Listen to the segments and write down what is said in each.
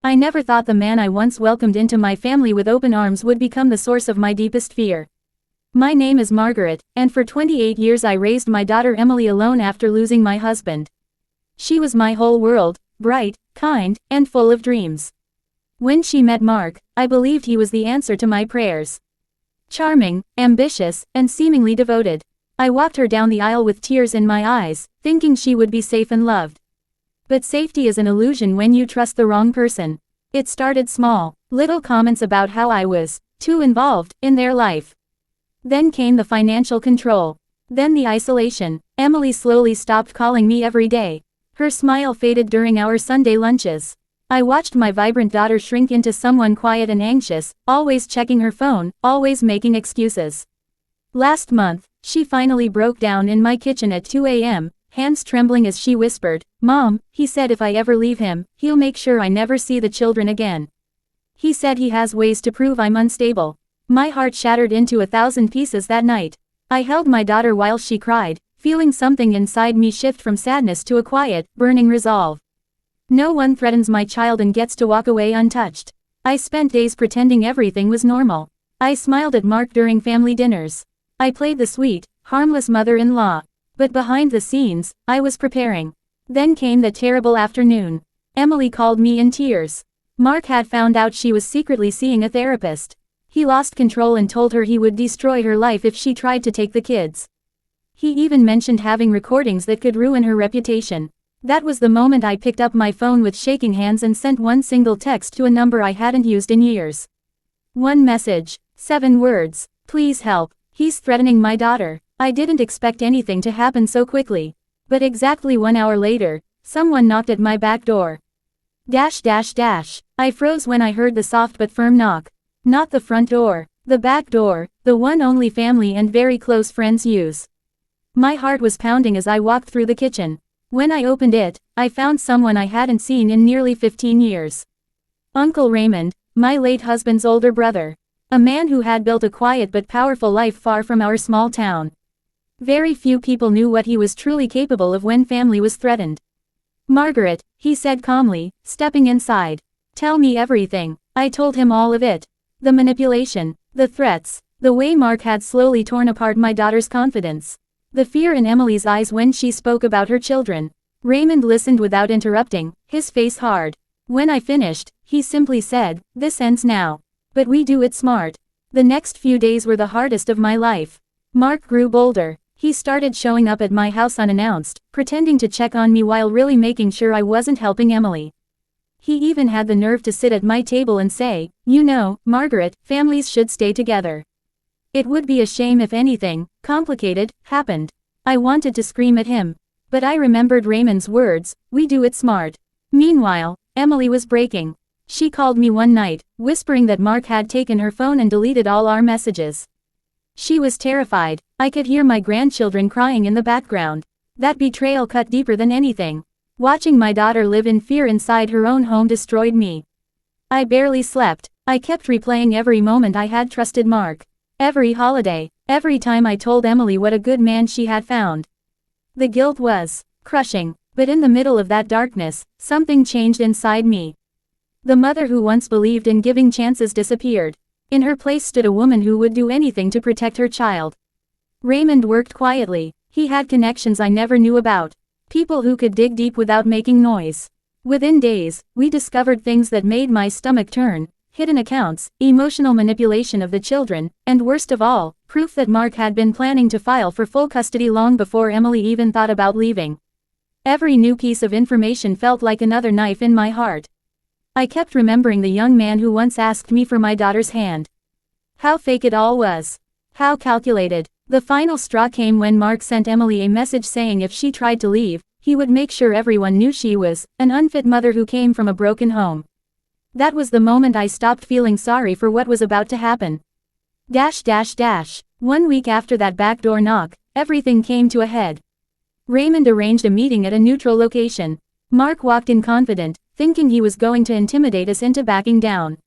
I never thought the man I once welcomed into my family with open arms would become the source of my deepest fear. My name is Margaret, and for 28 years I raised my daughter Emily alone after losing my husband. She was my whole world, bright, kind, and full of dreams. When she met Mark, I believed he was the answer to my prayers. Charming, ambitious, and seemingly devoted. I walked her down the aisle with tears in my eyes, thinking she would be safe and loved. But safety is an illusion when you trust the wrong person. It started small, little comments about how I was too involved in their life. Then came the financial control. Then the isolation. Emily slowly stopped calling me every day. Her smile faded during our Sunday lunches. I watched my vibrant daughter shrink into someone quiet and anxious, always checking her phone, always making excuses. Last month, she finally broke down in my kitchen at 2 a.m., hands trembling as she whispered, "Mom, he said if I ever leave him, he'll make sure I never see the children again. He said he has ways to prove I'm unstable." My heart shattered into 1,000 pieces that night. I held my daughter while she cried, feeling something inside me shift from sadness to a quiet, burning resolve. No one threatens my child and gets to walk away untouched. I spent days pretending everything was normal. I smiled at Mark during family dinners. I played the sweet, harmless mother-in-law. But behind the scenes, I was preparing. Then came the terrible afternoon. Emily called me in tears. Mark had found out she was secretly seeing a therapist. He lost control and told her he would destroy her life if she tried to take the kids. He even mentioned having recordings that could ruin her reputation. That was the moment I picked up my phone with shaking hands and sent one single text to a number I hadn't used in years. One message, 7 words, "Please help, he's threatening my daughter." I didn't expect anything to happen so quickly. But exactly 1 hour later, someone knocked at my back door. I froze when I heard the soft but firm knock. Not the front door, the back door, the one only family and very close friends use. My heart was pounding as I walked through the kitchen. When I opened it, I found someone I hadn't seen in nearly 15 years. Uncle Raymond, my late husband's older brother. A man who had built a quiet but powerful life far from our small town. Very few people knew what he was truly capable of when family was threatened. "Margaret," he said calmly, stepping inside. "Tell me everything." I told him all of it. The manipulation, the threats, the way Mark had slowly torn apart my daughter's confidence. The fear in Emily's eyes when she spoke about her children. Raymond listened without interrupting, his face hard. When I finished, he simply said, "This ends now. But we do it smart." The next few days were the hardest of my life. Mark grew bolder. He started showing up at my house unannounced, pretending to check on me while really making sure I wasn't helping Emily. He even had the nerve to sit at my table and say, "You know, Margaret, families should stay together. It would be a shame if anything complicated happened." I wanted to scream at him. But I remembered Raymond's words, "We do it smart." Meanwhile, Emily was breaking. She called me one night, whispering that Mark had taken her phone and deleted all our messages. She was terrified. I could hear my grandchildren crying in the background. That betrayal cut deeper than anything. Watching my daughter live in fear inside her own home destroyed me. I barely slept. I kept replaying every moment I had trusted Mark. Every holiday, every time I told Emily what a good man she had found. The guilt was crushing, but in the middle of that darkness, something changed inside me. The mother who once believed in giving chances disappeared. In her place stood a woman who would do anything to protect her child. Raymond worked quietly. He had connections I never knew about. People who could dig deep without making noise. Within days, we discovered things that made my stomach turn. Hidden accounts, emotional manipulation of the children, and worst of all, proof that Mark had been planning to file for full custody long before Emily even thought about leaving. Every new piece of information felt like another knife in my heart. I kept remembering the young man who once asked me for my daughter's hand. How fake it all was. How calculated. The final straw came when Mark sent Emily a message saying if she tried to leave, he would make sure everyone knew she was an unfit mother who came from a broken home. That was the moment I stopped feeling sorry for what was about to happen. 1 week after that backdoor knock, everything came to a head. Raymond arranged a meeting at a neutral location. Mark walked in confident, thinking he was going to intimidate us into backing down.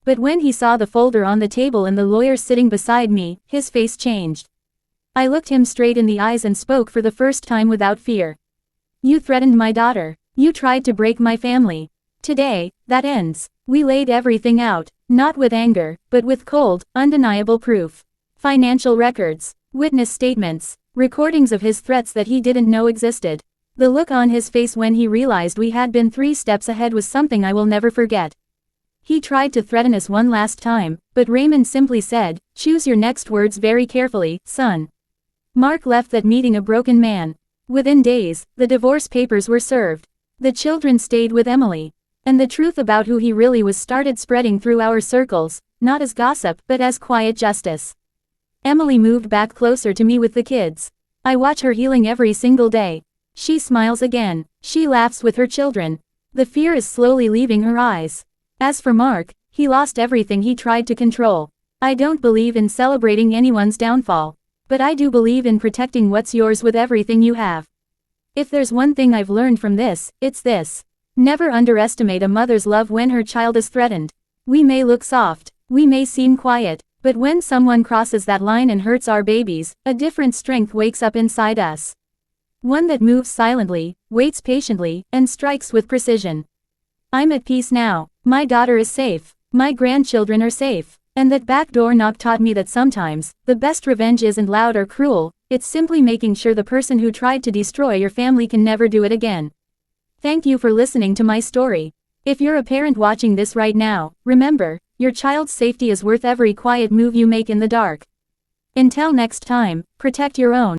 But when he saw the folder on the table and the lawyer sitting beside me, his face changed. I looked him straight in the eyes and spoke for the first time without fear. "You threatened my daughter. You tried to break my family. Today, that ends. We laid everything out, not with anger, but with cold, undeniable proof. Financial records, witness statements, recordings of his threats that he didn't know existed. The look on his face when he realized we had been 3 steps ahead was something I will never forget. He tried to threaten us one last time, but Raymond simply said, "Choose your next words very carefully, son." Mark left that meeting a broken man. Within days, the divorce papers were served. The children stayed with Emily. And the truth about who he really was started spreading through our circles, not as gossip but as quiet justice. Emily moved back closer to me with the kids. I watch her healing every single day. She smiles again. She laughs with her children. The fear is slowly leaving her eyes. As for Mark, he lost everything he tried to control. I don't believe in celebrating anyone's downfall. But I do believe in protecting what's yours with everything you have. If there's one thing I've learned from this, it's this. Never underestimate a mother's love when her child is threatened. We may look soft, we may seem quiet, but when someone crosses that line and hurts our babies, a different strength wakes up inside us. One that moves silently, waits patiently, and strikes with precision. I'm at peace now. My daughter is safe. My grandchildren are safe. And that backdoor knock taught me that sometimes, the best revenge isn't loud or cruel, it's simply making sure the person who tried to destroy your family can never do it again. Thank you for listening to my story. If you're a parent watching this right now, remember, your child's safety is worth every quiet move you make in the dark. Until next time, protect your own.